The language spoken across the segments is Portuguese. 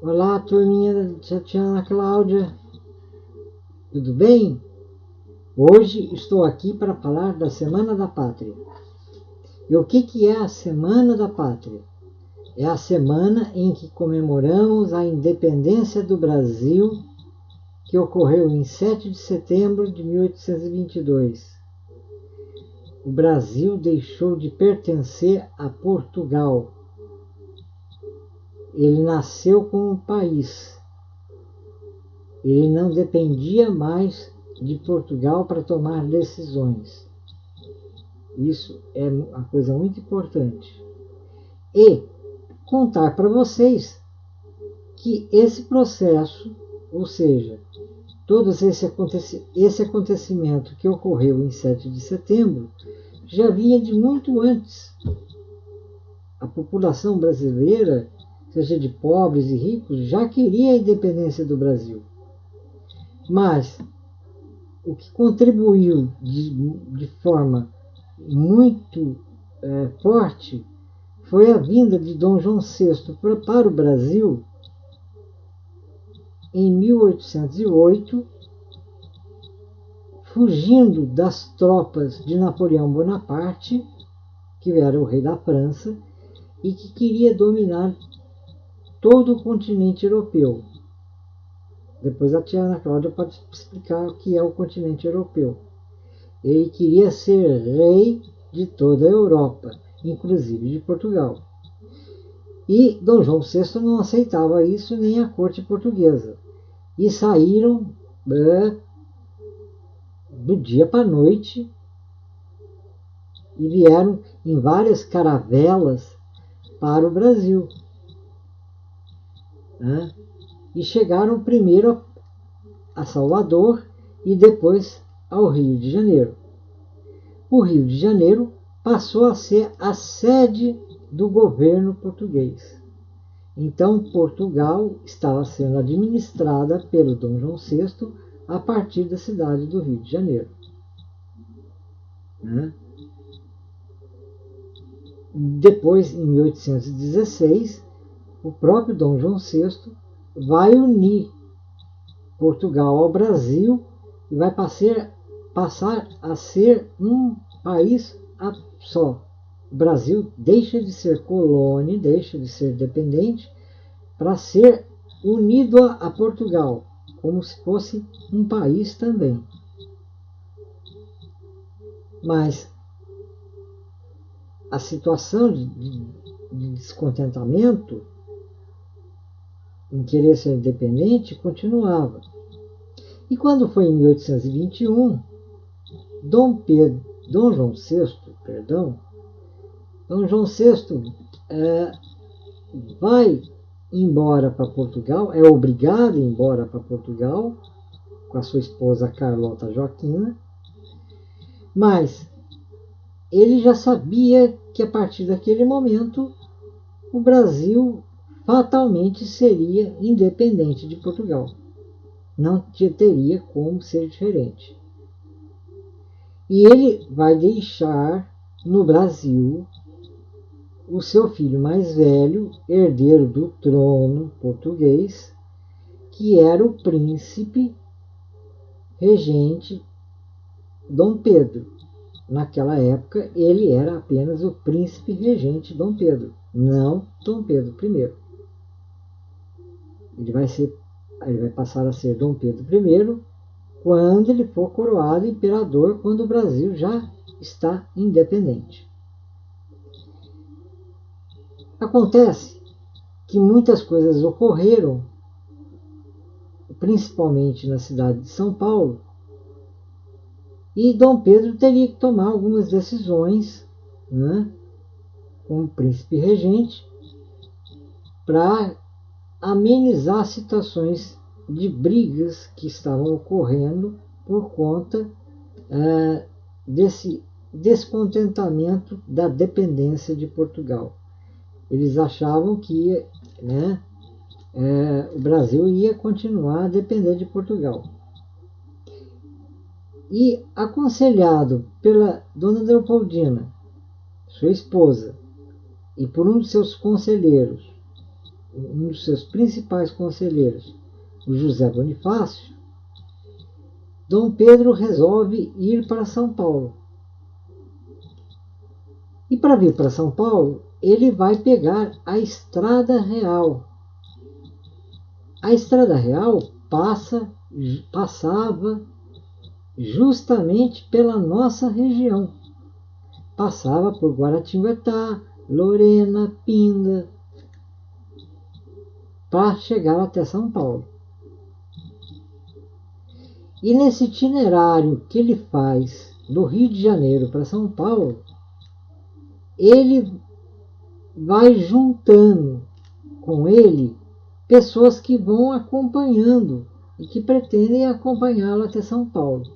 Olá, turminha da Tia Ana Cláudia, tudo bem? Hoje estou aqui para falar da Semana da Pátria. E o que é a Semana da Pátria? É a semana em que comemoramos a independência do Brasil, que ocorreu em 7 de setembro de 1822. O Brasil deixou de pertencer a Portugal. Ele nasceu como um país. Ele não dependia mais de Portugal para tomar decisões. Isso é uma coisa muito importante. E contar para vocês que esse processo, ou seja, todo esse acontecimento que ocorreu em 7 de setembro, já vinha de muito antes. A população brasileira, seja de pobres e ricos, já queria a independência do Brasil. Mas o que contribuiu de forma muito forte foi a vinda de Dom João VI para o Brasil em 1808, fugindo das tropas de Napoleão Bonaparte, que era o rei da França, e que queria dominar todo o continente europeu. Depois a tia Ana Cláudia pode explicar o que é o continente europeu. Ele queria ser rei de toda a Europa, inclusive de Portugal. E Dom João VI não aceitava isso, nem a corte portuguesa. E saíram do dia para a noite e vieram em várias caravelas para o Brasil. E chegaram primeiro a Salvador e depois ao Rio de Janeiro. O Rio de Janeiro passou a ser a sede do governo português. Então, Portugal estava sendo administrada pelo Dom João VI a partir da cidade do Rio de Janeiro. Depois, em 1816, o próprio Dom João VI vai unir Portugal ao Brasil e vai passar a ser um país só. O Brasil deixa de ser colônia, deixa de ser dependente, para ser unido a Portugal, como se fosse um país também. Mas a situação de descontentamento em querer ser independente continuava. E quando foi em 1821, Dom João VI vai embora para Portugal, é obrigado a ir embora para Portugal, com a sua esposa Carlota Joaquina, mas ele já sabia que a partir daquele momento o Brasil fatalmente seria independente de Portugal. Não teria como ser diferente. E ele vai deixar no Brasil o seu filho mais velho, herdeiro do trono português, que era o príncipe regente Dom Pedro. Naquela época, ele era apenas o príncipe regente Dom Pedro, não Dom Pedro I. Ele vai passar a ser Dom Pedro I quando ele for coroado imperador, quando o Brasil já está independente. Acontece que muitas coisas ocorreram, principalmente na cidade de São Paulo, e Dom Pedro teria que tomar algumas decisões, como príncipe regente, para amenizar situações de brigas que estavam ocorrendo por conta desse descontentamento da dependência de Portugal. Eles achavam que o Brasil ia continuar a depender de Portugal. E aconselhado pela dona Leopoldina, sua esposa, e por um de seus conselheiros, um dos seus principais conselheiros, o José Bonifácio, Dom Pedro resolve ir para São Paulo. E para vir para São Paulo, ele vai pegar a Estrada Real. A Estrada Real passava justamente pela nossa região. Passava por Guaratinguetá, Lorena, Pinda, para chegar até São Paulo. E nesse itinerário que ele faz do Rio de Janeiro para São Paulo, ele vai juntando com ele pessoas que vão acompanhando e que pretendem acompanhá-lo até São Paulo.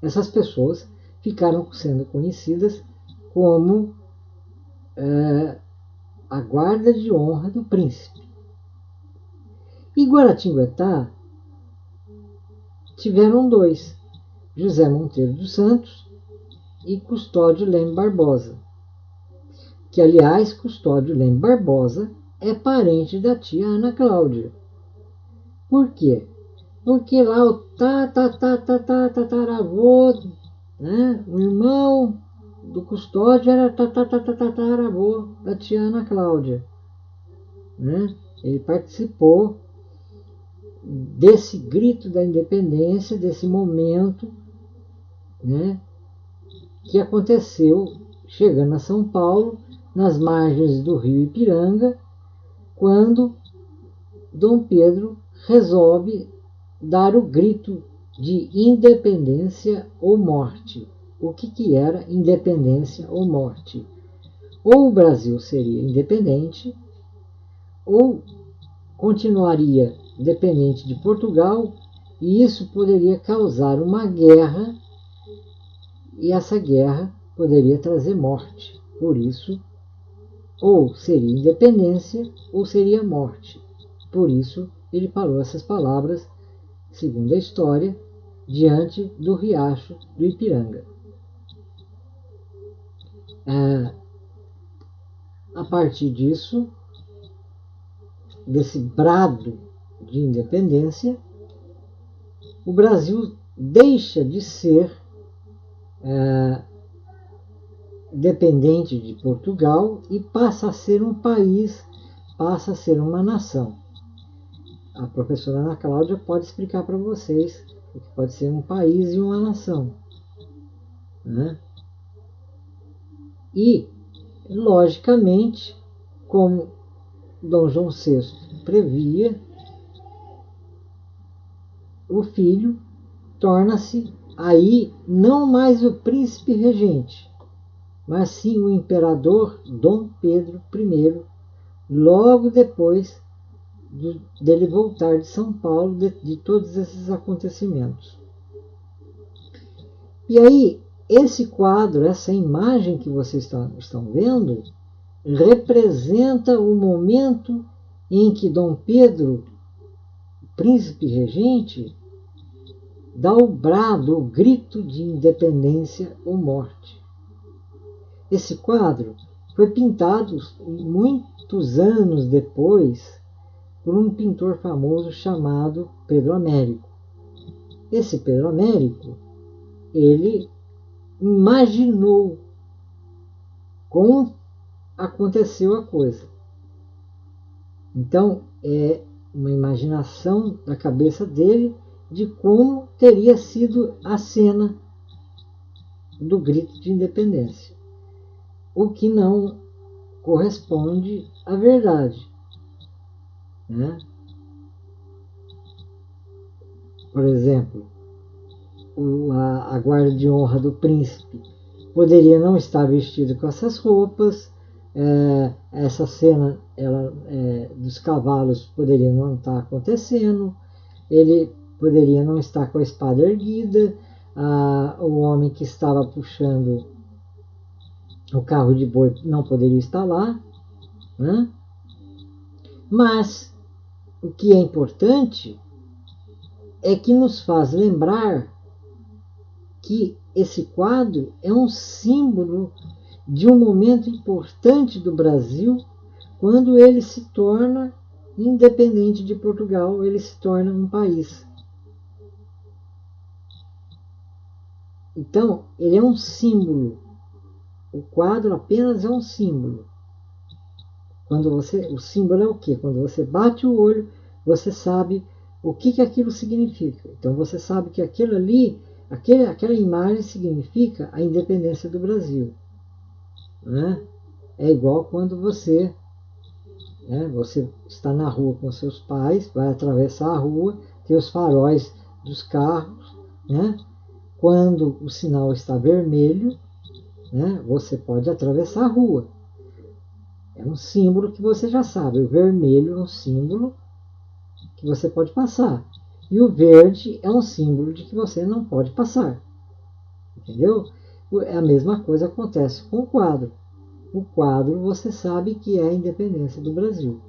Essas pessoas ficaram sendo conhecidas como a guarda de honra do príncipe. E Guaratinguetá tiveram dois, José Monteiro dos Santos e Custódio Leme Barbosa, que, aliás, Custódio Leme Barbosa é parente da tia Ana Cláudia. Por quê? Porque lá o tataravô, né, o irmão do Custódio era tataravô da tia Ana Cláudia. Né? Ele participou desse grito da independência, desse momento, né, que aconteceu chegando a São Paulo, nas margens do rio Ipiranga, quando Dom Pedro resolve dar o grito de independência ou morte. O que era independência ou morte? Ou o Brasil seria independente, ou continuaria dependente de Portugal, e isso poderia causar uma guerra, e essa guerra poderia trazer morte. Por isso, ou seria independência ou seria morte. Por isso, ele falou essas palavras, segundo a história, diante do riacho do Ipiranga. A partir disso, desse brado de independência, o Brasil deixa de ser dependente de Portugal e passa a ser um país, passa a ser uma nação. A professora Ana Cláudia pode explicar para vocês o que pode ser um país e uma nação. Né? E, logicamente, como Dom João VI previa, o filho torna-se aí não mais o príncipe regente, mas sim o imperador Dom Pedro I, logo depois dele voltar de São Paulo, de todos esses acontecimentos. E aí, esse quadro, essa imagem que vocês estão vendo, representa o momento em que Dom Pedro, príncipe regente, dá o brado, o grito de independência ou morte. Esse quadro foi pintado muitos anos depois por um pintor famoso chamado Pedro Américo. Esse Pedro Américo, ele imaginou como aconteceu a coisa. Então, é uma imaginação da cabeça dele de como teria sido a cena do grito de independência, o que não corresponde à verdade. Né? Por exemplo, a guarda de honra do príncipe poderia não estar vestido com essas roupas, essa cena dos cavalos poderia não estar acontecendo, ele poderia não estar com a espada erguida, o homem que estava puxando o carro de boi não poderia estar lá, né? Mas o que é importante é que nos faz lembrar que esse quadro é um símbolo de um momento importante do Brasil, quando ele se torna independente de Portugal, ele se torna um país. Então, ele é um símbolo. O quadro apenas é um símbolo. O símbolo é o quê? Quando você bate o olho, você sabe o que aquilo significa. Então você sabe que aquilo ali, aquela imagem significa a independência do Brasil. Né? É igual quando você está na rua com seus pais, vai atravessar a rua, tem os faróis dos carros, né? Quando o sinal está vermelho, né, você pode atravessar a rua. É um símbolo que você já sabe. O vermelho é um símbolo que você pode passar. E o verde é um símbolo de que você não pode passar. Entendeu? A mesma coisa acontece com o quadro. O quadro você sabe que é a independência do Brasil.